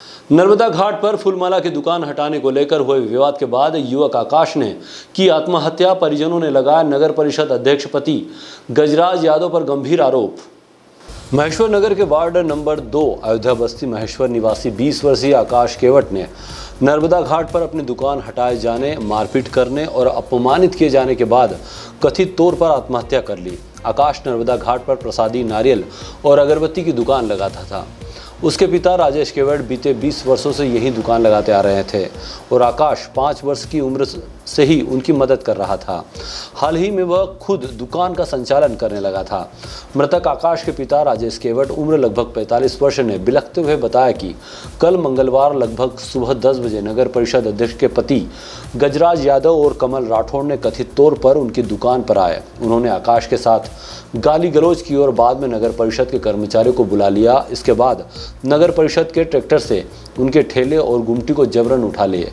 नर्मदा घाट पर फूलमाला की दुकान हटाने को लेकर हुए विवाद के बाद युवक आकाश ने की आत्महत्या। परिजनों ने लगाया नगर परिषद अध्यक्ष पति गजराज यादव पर गंभीर आरोप। महेश्वर नगर के वार्ड नंबर 2 अयोध्या बस्ती महेश्वर निवासी 20 वर्षीय आकाश केवट ने नर्मदा घाट पर अपनी दुकान हटाए जाने, मारपीट करने और अपमानित किए जाने के बाद कथित तौर पर आत्महत्या कर ली। आकाश नर्मदा घाट पर प्रसादी, नारियल और अगरबत्ती की दुकान लगाता था। उसके पिता राजेश केवट बीते 20 वर्षों से यही दुकान लगाते आ रहे थे और आकाश 5 वर्ष की उम्र से ही उनकी मदद कर रहा था। हाल ही में वह खुद दुकान का संचालन करने लगा था। मृतक आकाश के पिता राजेश केवट उम्र लगभग 45 वर्ष ने बिलखते हुए बताया कि कल मंगलवार लगभग सुबह 10 बजे नगर परिषद अध्यक्ष के पति गजराज यादव और कमल राठौड़ ने कथित तौर पर उनकी दुकान पर आए। उन्होंने आकाश के साथ गाली गलौज की और बाद में नगर परिषद के कर्मचारियों को बुला लिया। इसके बाद नगर परिषद के ट्रैक्टर से उनके ठेले और गुमटी को जबरन उठा लिए।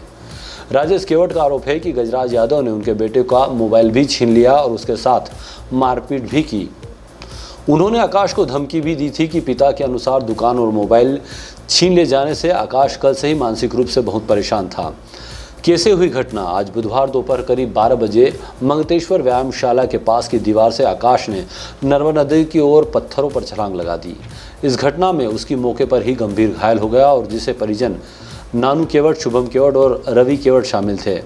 राजेश केवट का आरोप है कि गजराज यादव ने उनके बेटे का मोबाइल भी छीन लिया और उसके साथ मारपीट भी की। उन्होंने आकाश को धमकी भी दी थी कि पिता के अनुसार दुकान और मोबाइल छीन ले जाने से आकाश कल से ही मानसिक रूप से बहुत परेशान था। कैसे हुई घटना? आज बुधवार दोपहर करीब 12 बजे मंगतेश्वर व्यायामशाला के पास की दीवार से आकाश ने नर्मदा नदी की ओर पत्थरों पर छलांग लगा दी। इस घटना में उसकी मौके पर ही गंभीर घायल हो गया और जिसे परिजन नानू केवट, शुभम केवट और रवि केवट शामिल थे।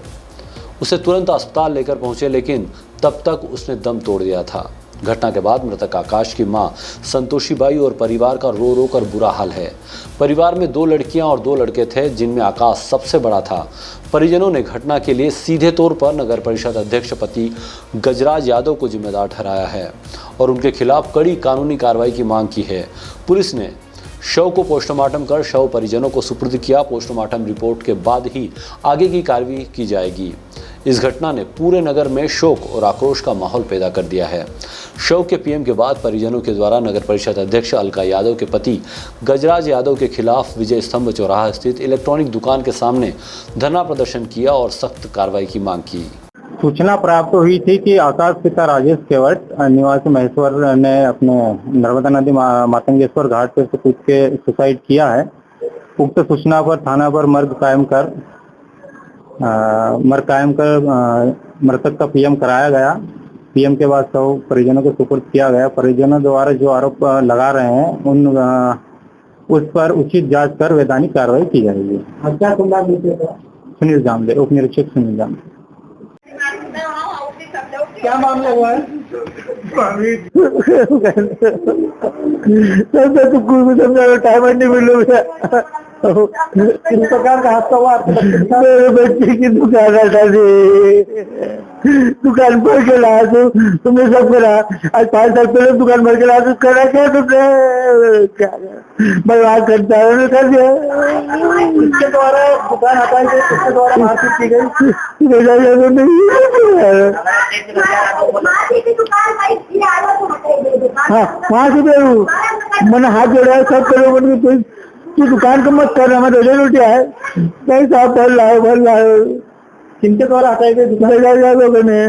उसे तुरंत अस्पताल लेकर पहुंचे, लेकिन तब तक उसने दम तोड़ दिया था। घटना के बाद मृतक आकाश की मां संतोषी बाई और परिवार का रो रो कर बुरा हाल है। परिवार में 2 लड़कियां और 2 लड़के थे, जिनमें आकाश सबसे बड़ा था। परिजनों ने घटना के लिए सीधे तौर पर नगर परिषद अध्यक्ष पति गजराज यादव को जिम्मेदार ठहराया है और उनके खिलाफ कड़ी कानूनी कार्रवाई की मांग की है। पुलिस ने शव को पोस्टमार्टम कर शव परिजनों को सुपुर्द किया। पोस्टमार्टम रिपोर्ट के बाद ही आगे की कार्रवाई की जाएगी। इस घटना ने पूरे नगर में शोक और आक्रोश का माहौल पैदा कर दिया है। शव के पीएम के बाद परिजनों के द्वारा नगर परिषद अध्यक्ष अलका यादव के पति गजराज यादव के खिलाफ विजय स्तंभ चौराहा स्थित इलेक्ट्रॉनिक दुकान के सामने धरना प्रदर्शन किया और सख्त कार्रवाई की मांग की। सूचना प्राप्त हुई थी कि आकाश पिता राजेश केवट निवासी महेश्वर ने अपने नर्मदा नदी मातंगेश्वर घाट पर कूद के सुसाइड किया है। उक्त सूचना पर थाना पर मर्ग कायम कर मृतक का पीएम कराया गया। पीएम के बाद सब परिजनों को सुपुर्द किया गया। परिजनों द्वारा जो आरोप लगा रहे हैं उस पर उचित जांच कर वैधानिक कार्रवाई की जाएगी। क्या सुनील जामले, उप निरीक्षक सुनील जामले। क्या मामला हुआ है? टाइम नहीं मिला। किस प्रकार का हादसा हुआ आपके बच्चे के साथ? मेरे बच्चे की दुकान हटा दी, दुकान भर के लाया तुमने सब करा। आज 5 साल पहले दुकान भर के लाया तो करा क्या तुमने? क्या बर्बाद करता है कर दिया। किसके द्वारा दुकान हटाई गई? किसके द्वारा मारपीट की गई? हाँ, वहाँ से मैंने हाथ जोड़ा सब करो, तू दुकान को मत कर, हमें रोजे रोटी है नहीं साहब, भर लाओ। किनके द्वारा हटाई गई? गजराज यादव ने।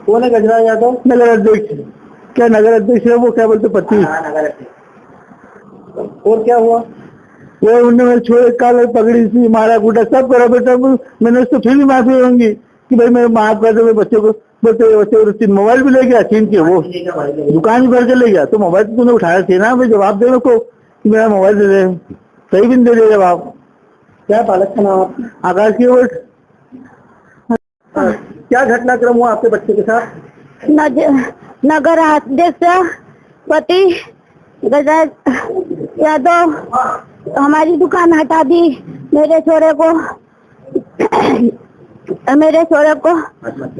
कौन है गजराज यादव? नगर अध्यक्ष। क्या नगर अध्यक्ष है वो? क्या बोलते पति? और क्या हुआ? वो उन्होंने छोड़े काले पगड़ी सी मारा कूटा सब करा। बेटा मैंने उसको फिर भी माफी दूंगी कि भाई मैं माफ कर दो। बच्चे को मोबाइल भी ले गया छीन के, वो दुकान भी भर के ले गया। तो मोबाइल तो तूने उठाया थी ना, भाई जवाब दे को कि मेरा मोबाइल दे दे। सही भी नहीं दे जब आप। क्या बालक का नाम आपका? आकाश की ओर। क्या घटनाक्रम हुआ आपके बच्चे के साथ? नगर अध्यक्ष पति गजराज यादव हमारी दुकान हटा दी। मेरे छोरे को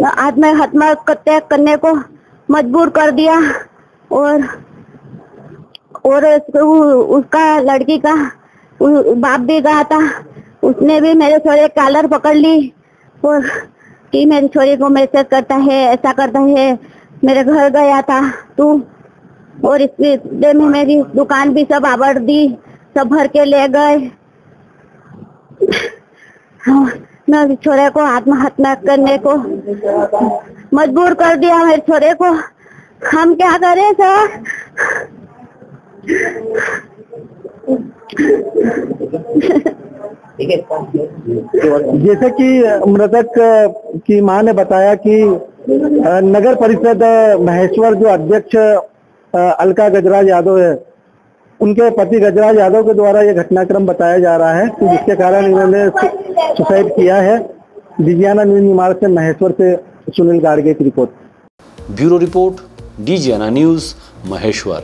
आत्महत्या करने को मजबूर कर दिया और उसका लड़की का बाप भी गया था। उसने भी मेरे छोरे कॉलर पकड़ ली और कि मेरी छोरी को मैसेज करता है, ऐसा करता है। मेरे घर गया था तू, और इसके में मेरी दुकान भी सब आवर दी, सब भर के ले गए। मेरे छोरे को आत्महत्या करने को मजबूर कर दिया मेरे छोरे को। हम क्या करें सर? जैसे कि मृतक की मां ने बताया कि नगर परिषद महेश्वर जो अध्यक्ष अलका गजराज यादव है, उनके पति गजराज यादव के द्वारा ये घटनाक्रम बताया जा रहा है कि जिसके कारण इन्होंने सुसाइड किया है। डिजियाना न्यूज निमाड़ से महेश्वर से सुनील गार्गे की report. Bureau report, Digiana news, Maheshwar.